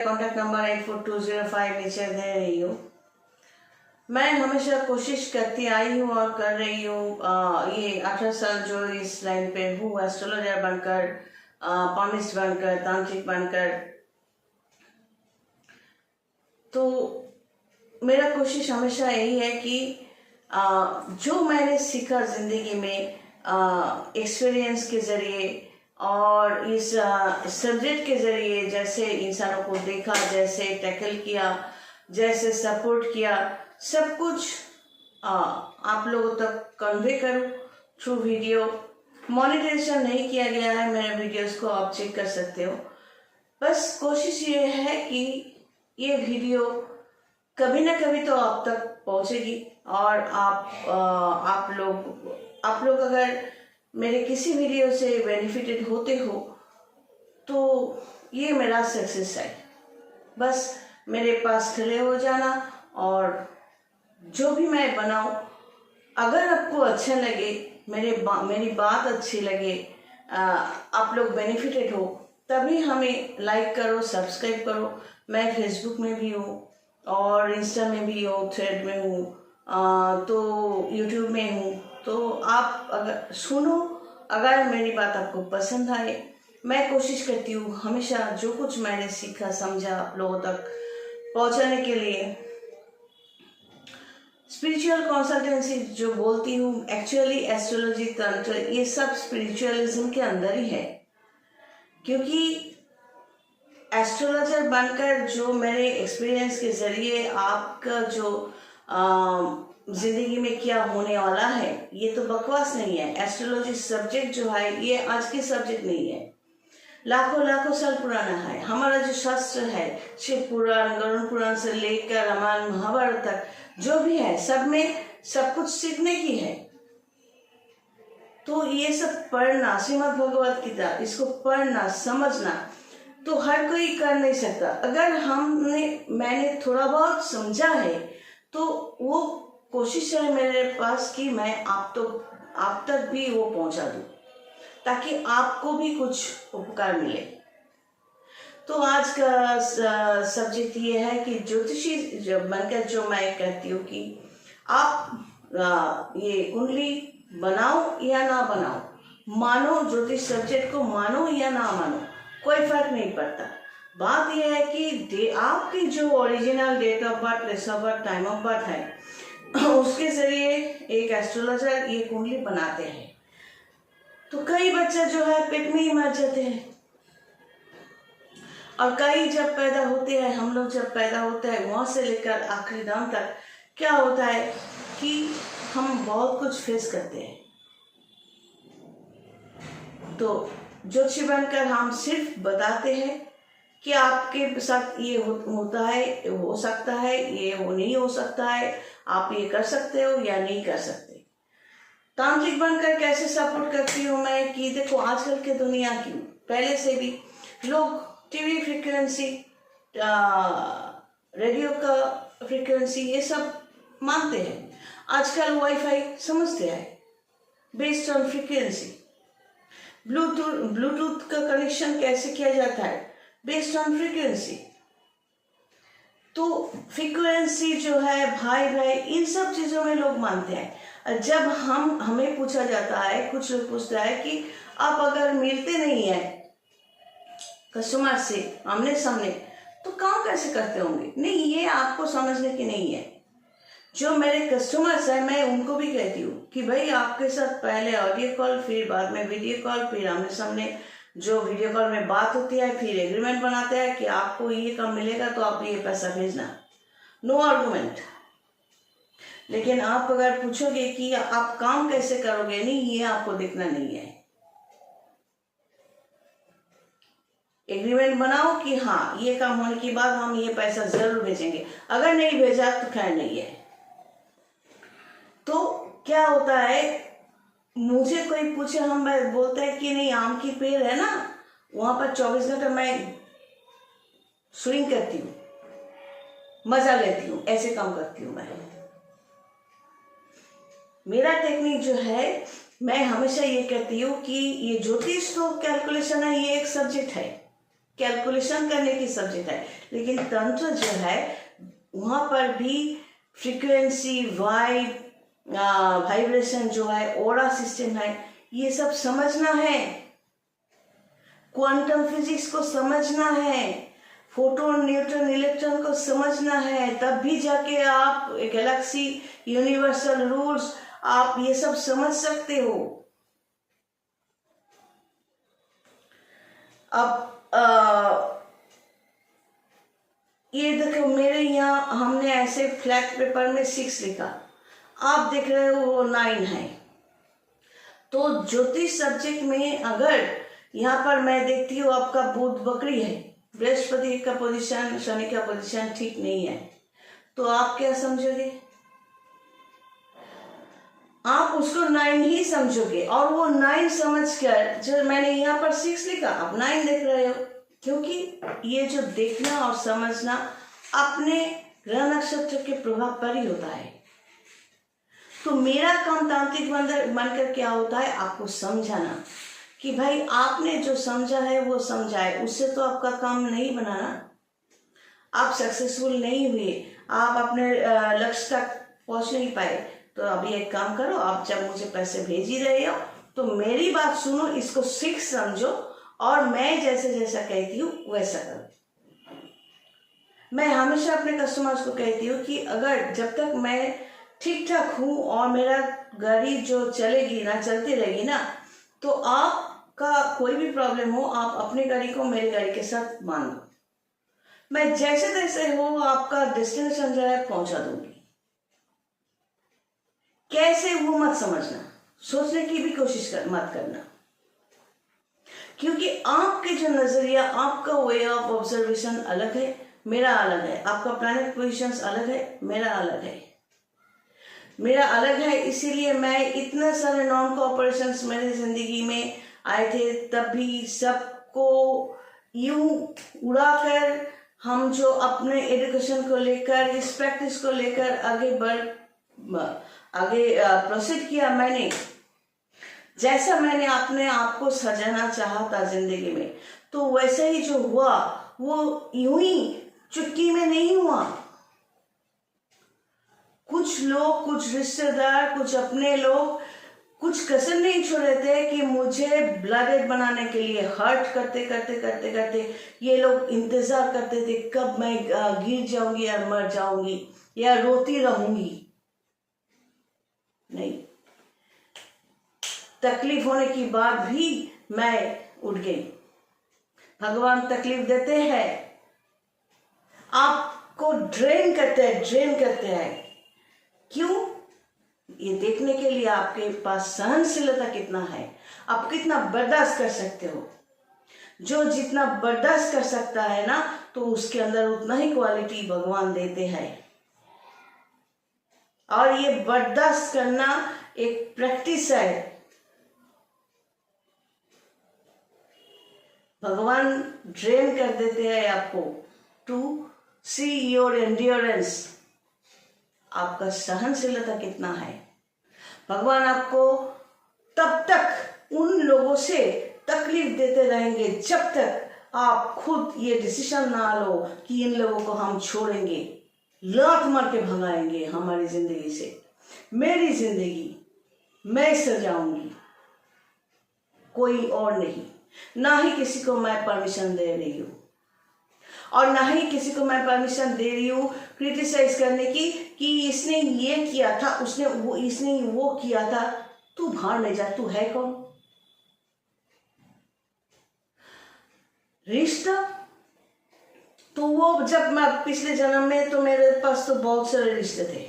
Contact number 84205 नीचे दे रही हूँ। मैं हमेशा कोशिश करती आई हूँ और कर रही हूँ। ये 18 साल जो इस लाइन पे हूँ, एस्ट्रोलॉजर बनकर, पामिस्ट बनकर, तांत्रिक बनकर, तो मेरा कोशिश हमेशा यही है कि जो मैंने सीखा जिंदगी में एक्सपीरियंस के जरिए और इस सब्जेक्ट के जरिए, जैसे इंसानों को देखा, जैसे टैकल किया, जैसे सपोर्ट किया, सब कुछ आप लोगों तक कन्वे करूँ थ्रू वीडियो। मोनेटाइजेशन नहीं किया गया है मेरे वीडियोस को, आप चेक कर सकते हो। बस कोशिश ये है कि ये वीडियो कभी ना कभी तो आप तक पहुंचेगी और आप लोग अगर मेरे किसी वीडियो से बेनिफिटेड होते हो तो ये मेरा सक्सेस है। बस मेरे पास खड़े हो जाना और जो भी मैं बनाऊं, अगर आपको अच्छा लगे, मेरी बात अच्छी लगे, आप लोग बेनिफिटेड हो, तभी हमें लाइक करो, सब्सक्राइब करो। मैं फेसबुक में भी हूँ और इंस्टा में भी हूँ, थ्रेड में हूँ, तो यूट्यूब में हूँ। तो आप अगर सुनो, अगर मेरी बात आपको पसंद आए, मैं कोशिश करती हूँ हमेशा जो कुछ मैंने सीखा समझा आप लोगों तक पहुँचाने के लिए। स्पिरिचुअल कंसल्टेंसी जो बोलती हूँ, एक्चुअली एस्ट्रोलॉजी, तंत्र, ये सब स्पिरिचुअलिज्म के अंदर ही है। क्योंकि एस्ट्रोलॉजर बनकर जो मेरे एक्सपीरियंस के जरिए आपका जो जिंदगी में क्या होने वाला है, ये तो बकवास नहीं है। एस्ट्रोलॉजी सब्जेक्ट जो है ये आज की सब्जेक्ट नहीं है, लाखों साल पुराना है। हमारा जो शास्त्र है, शिव पुराण, गरुड़ पुराण से लेकर रामायण महाभारत तक जो भी है, सब में सब कुछ सीखने की है। तो ये सब पढ़ना, श्रीमद् भगवत गीता, इसको पढ़ना, समझना तो हर कोई कर नहीं सकता। अगर मैंने थोड़ा बहुत समझा है तो वो कोशिश है मेरे पास कि मैं आप तक भी वो पहुंचा दूं, ताकि आपको भी कुछ उपकार मिले। तो आज का सब्जेक्ट ये है कि ज्योतिषी बनकर जो मैं कहती हूँ कि आप ये कुंडली बनाओ या ना बनाओ, मानो ज्योतिष सब्जेक्ट को, मानो या ना मानो, कोई फर्क नहीं पड़ता। बात यह है कि आपकी जो original date of birth, place of birth, time of birth है, उसके जरिए एक एस्ट्रोलॉजर ये कुंडली बनाते हैं। तो कई बच्चे जो है पेट में ही मर जाते हैं, और कई जब पैदा होते हैं, हम लोग जब पैदा होते हैं वहां से लेकर आखिरी दम तक क्या होता है कि हम बहुत कुछ फेस करते हैं। तो ज्योतिषी बनकर हम सिर्फ बताते हैं कि आपके साथ ये होता है, हो सकता है, ये वो नहीं हो सकता है, आप ये कर सकते हो या नहीं कर सकते। तांत्रिक बनकर कैसे सपोर्ट करती हूँ मैं कि देखो, आजकल की दुनिया की पहले से भी लोग टीवी फ्रीक्वेंसी, रेडियो का फ्रीक्वेंसी, ये सब मानते हैं। आजकल वाईफाई समझते हैं बेस्ड ऑन फ्रीक्वेंसी। ब्लूटूथ का कनेक्शन कैसे किया जाता है, बेस्ड ऑन फ्रीक्वेंसी। तो फ्रीक्वेंसी जो है, भाई इन सब चीजों में लोग मानते हैं। जब हमें पूछा जाता है, कुछ लोग पूछता है कि आप अगर मिलते नहीं है कस्टमर से आमने सामने तो काम कैसे करते होंगे? नहीं, ये आपको समझने की नहीं है। जो मेरे कस्टमर्स हैं, मैं उनको भी कहती हूँ कि भाई आपके साथ पहले ऑडियो कॉल, फिर बाद में वीडियो कॉल, फिर आमने सामने जो वीडियो कॉल में बात होती है, फिर एग्रीमेंट बनाते हैं कि आपको ये काम मिलेगा तो आप ये पैसा भेजना। No argument. लेकिन आप अगर पूछोगे कि आप काम कैसे करोगे, नहीं, ये आपको देखना नहीं है। एग्रीमेंट बनाओ कि हाँ, ये काम होने के बाद हम ये पैसा जरूर भेजेंगे, अगर नहीं भेजा तो खैर नहीं है। तो क्या होता है, मुझे कोई पूछे, हम बोलते हैं कि नहीं, आम की पेड़ है ना, वहां पर 24 घंटे मैं स्विंग करती हूँ, मजा लेती हूँ, ऐसे काम करती हूँ मैं। मेरा टेक्निक जो है, मैं हमेशा ये कहती हूँ कि ये ज्योतिष तो कैलकुलेशन है, ये एक सब्जेक्ट है, कैलकुलेशन करने की सब्जेक्ट है। लेकिन तंत्र जो है वहां पर भी फ्रीक्वेंसी, वाइब्रेशन जो है, ओरा सिस्टम है, ये सब समझना है। क्वांटम फिजिक्स को समझना है, फोटोन, न्यूट्रॉन, इलेक्ट्रॉन को समझना है, तब भी जाके आप गैलेक्सी, यूनिवर्सल रूल्स, आप ये सब समझ सकते हो। अब ये देखो, मेरे यहाँ हमने ऐसे फ्लैट पेपर में 6 लिखा, आप देख रहे हो वो 9 है। तो ज्योतिष सब्जेक्ट में अगर यहाँ पर मैं देखती हूँ आपका बुध बकरी है, बृहस्पति का पोजीशन, शनि का पोजीशन ठीक नहीं है, तो आप क्या समझोगे? आप उसको 9 ही समझोगे, और वो 9 समझकर, जो मैंने यहाँ पर 6 लिखा, आप 9 देख रहे हो, क्योंकि ये जो देखना और समझना अपने ग्रह नक्षत्र के प्रभाव पर ही होता है। तो मेरा काम तांत्रिक बनकर क्या होता है, आपको समझाना कि भाई आपने जो समझा है वो समझा है, उससे तो आपका काम नहीं बनाना, आप सक्सेसफुल नहीं हुए, आप अपने लक्ष्य तक पहुंच नहीं पाए। तो अभी एक काम करो, आप जब मुझे पैसे भेज ही रहे हो तो मेरी बात सुनो, इसको सीख समझो, और मैं जैसे जैसा कहती हूँ वैसा करो। मैं हमेशा अपने कस्टमर्स को कहती हूँ कि अगर जब तक मैं ठीक ठाक हूँ और मेरा गाड़ी जो चलेगी ना, चलती रहेगी ना, तो आपका कोई भी प्रॉब्लम हो, आप अपनी गाड़ी को मेरी गाड़ी के साथ मान लो, मैं जैसे तैसे हो आपका डेस्टिनेशन जो है पहुंचा दूंगी। कैसे वो मत समझना, सोचने की भी कोशिश मत करना, क्योंकि आपके जो नजरिया, आपका वे ऑफ ऑब्जर्वेशन अलग है, मेरा अलग है, आपका प्लैनेट पोजीशंस अलग है, मेरा अलग है, मेरा अलग है। इसीलिए मैं इतने सारे नॉन कोऑपरेशंस मेरी जिंदगी में आए थे, तब भी सबको यूं उड़ाकर हम जो अपने एजुकेशन को लेकर, इस प्रैक्टिस को लेकर आगे प्रोसीड किया। मैंने जैसा मैंने अपने आप को सजाना चाहा था जिंदगी में, तो वैसे ही जो हुआ वो यूं ही चुटकी में नहीं हुआ। कुछ लोग, कुछ रिश्तेदार, कुछ अपने लोग कुछ कसर नहीं छोड़े थे कि मुझे ब्लडेड बनाने के लिए हर्ट करते करते करते करते ये लोग इंतजार करते थे कब मैं गिर जाऊंगी या मर जाऊंगी या रोती रहूंगी। नहीं, तकलीफ होने की बाद भी मैं उठ गई। भगवान तकलीफ देते हैं, आपको ड्रेन करते हैं। क्यों? ये देखने के लिए आपके पास सहनशीलता कितना है, आप कितना बर्दाश्त कर सकते हो। जो जितना बर्दाश्त कर सकता है ना, तो उसके अंदर उतना ही क्वालिटी भगवान देते हैं। और ये बर्दाश्त करना एक प्रैक्टिस है। भगवान ड्रेन कर देते हैं आपको टू सी योर एंड्योरेंस, आपका सहनशीलता कितना है। भगवान आपको तब तक उन लोगों से तकलीफ देते रहेंगे जब तक आप खुद ये डिसीजन ना लो कि इन लोगों को हम छोड़ेंगे, लात मार के भगाएंगे हमारी जिंदगी से। मेरी जिंदगी मैं सजाऊंगी, कोई और नहीं। ना ही किसी को मैं परमिशन दे रही हूँ, और ना ही किसी को मैं परमिशन दे रही हूँ क्रिटिसाइज करने की कि इसने ये किया था, इसने वो किया था। तू भाड़ में जा, तू है कौन? रिश्ता तो वो जब मैं पिछले जन्म में, तो मेरे पास तो बहुत सारे रिश्ते थे,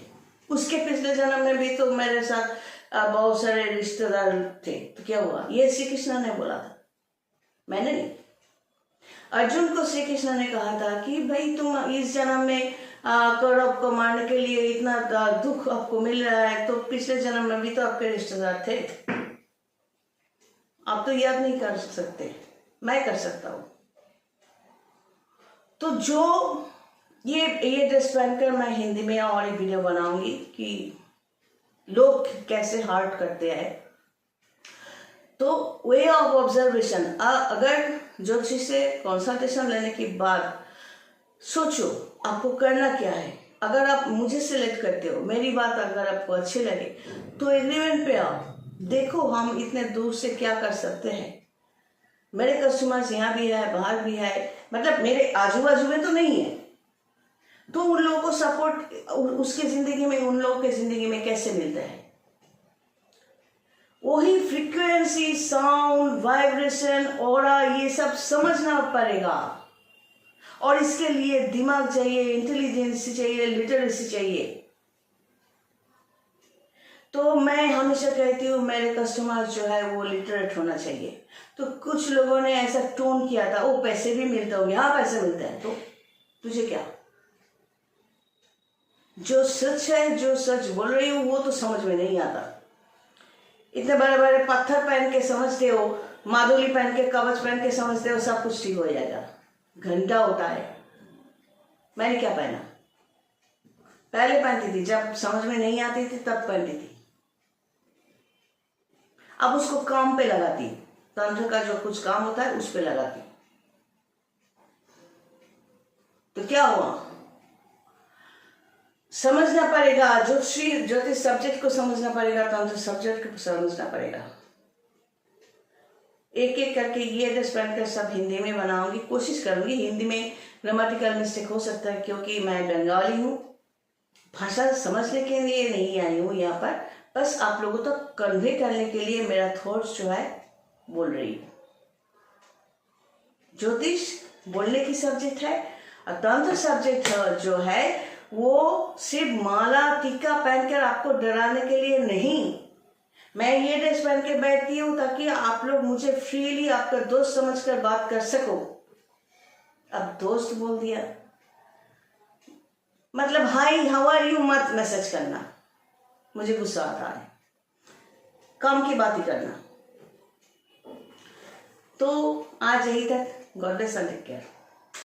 उसके पिछले जन्म में भी तो मेरे साथ बहुत सारे रिश्तेदार थे। तो क्या हुआ? ये श्री कृष्ण ने बोला था, मैंने नहीं। अर्जुन को श्री कृष्ण ने कहा था कि भाई तुम इस जन्म में कौरव को मारने के लिए इतना दुख आपको मिल रहा है, तो पिछले जन्म में भी तो आपके रिश्तेदार थे, आप तो याद नहीं कर सकते, मैं कर सकता हूं। तो जो ये ड्रेस पहनकर मैं हिंदी में और एक वीडियो बनाऊंगी कि लोग कैसे हार्ट करते हैं। तो वे ऑफ ऑब्जर्वेशन, अगर ज्योतिषी से कंसल्टेशन लेने के बाद सोचो आपको करना क्या है। अगर आप मुझे सिलेक्ट करते हो, मेरी बात अगर आपको अच्छी लगे तो एग्रीमेंट पे आओ, देखो हम इतने दूर से क्या कर सकते हैं। मेरे कस्टमर्स यहाँ भी है, बाहर भी है, मतलब मेरे आजू बाजू में तो नहीं है, तो उन लोगों को सपोर्ट उसके जिंदगी में, उन लोगों के जिंदगी में कैसे मिलता है। वही फ्रीक्वेंसी, साउंड, वाइब्रेशन, ऑरा, ये सब समझना पड़ेगा और इसके लिए दिमाग चाहिए, इंटेलिजेंस चाहिए, लिटरेसी चाहिए। तो मैं हमेशा कहती हूँ मेरे कस्टमर जो है वो लिटरेट होना चाहिए। तो कुछ लोगों ने ऐसा टोन किया था, वो पैसे भी मिलते होंगे। हाँ पैसे मिलते हैं, तो तुझे क्या, जो सच है, जो सच बोल रही हूँ वो तो समझ में नहीं आता। इतने बड़े बड़े पत्थर पहन के समझते हो, माधुली पहन के, कवच पहन के समझते हो सब कुछ ठीक हो जाएगा, घंटा होता है। मैंने क्या पहना, पहले पहनती थी, जब समझ में नहीं आती थी तब पहनती थी, अब उसको काम पे लगाती, तंत्र का जो कुछ काम होता है उस पे लगाती। तो क्या हुआ, समझना पड़ेगा, ज्योतिष सब्जेक्ट को समझना पड़ेगा, तंत्र सब्जेक्ट को समझना पड़ेगा। एक एक करके ये ड्रेस पहनकर सब हिंदी में बनाऊंगी, कोशिश करूंगी। हिंदी में ग्रामेटिकल मिस्टेक हो सकता है क्योंकि मैं बंगाली हूँ, भाषा समझने के लिए नहीं आई हूँ यहाँ पर, बस आप लोगों तक कन्वे करने के लिए मेरा थॉट्स जो है बोल रही हूँ। ज्योतिष बोलने की सब्जेक्ट है और तंत्र सब्जेक्ट जो है वो सिर्फ माला टीका पहनकर आपको डराने के लिए नहीं। मैं ये ड्रेस पहन के बैठती हूँ ताकि आप लोग मुझे फ्रीली आपका दोस्त समझकर बात कर सको। अब दोस्त बोल दिया मतलब हाय हाउ आर यू मत मैसेज करना, मुझे गुस्सा आता है, काम की बात ही करना। तो आज यही तक, God bless and take care.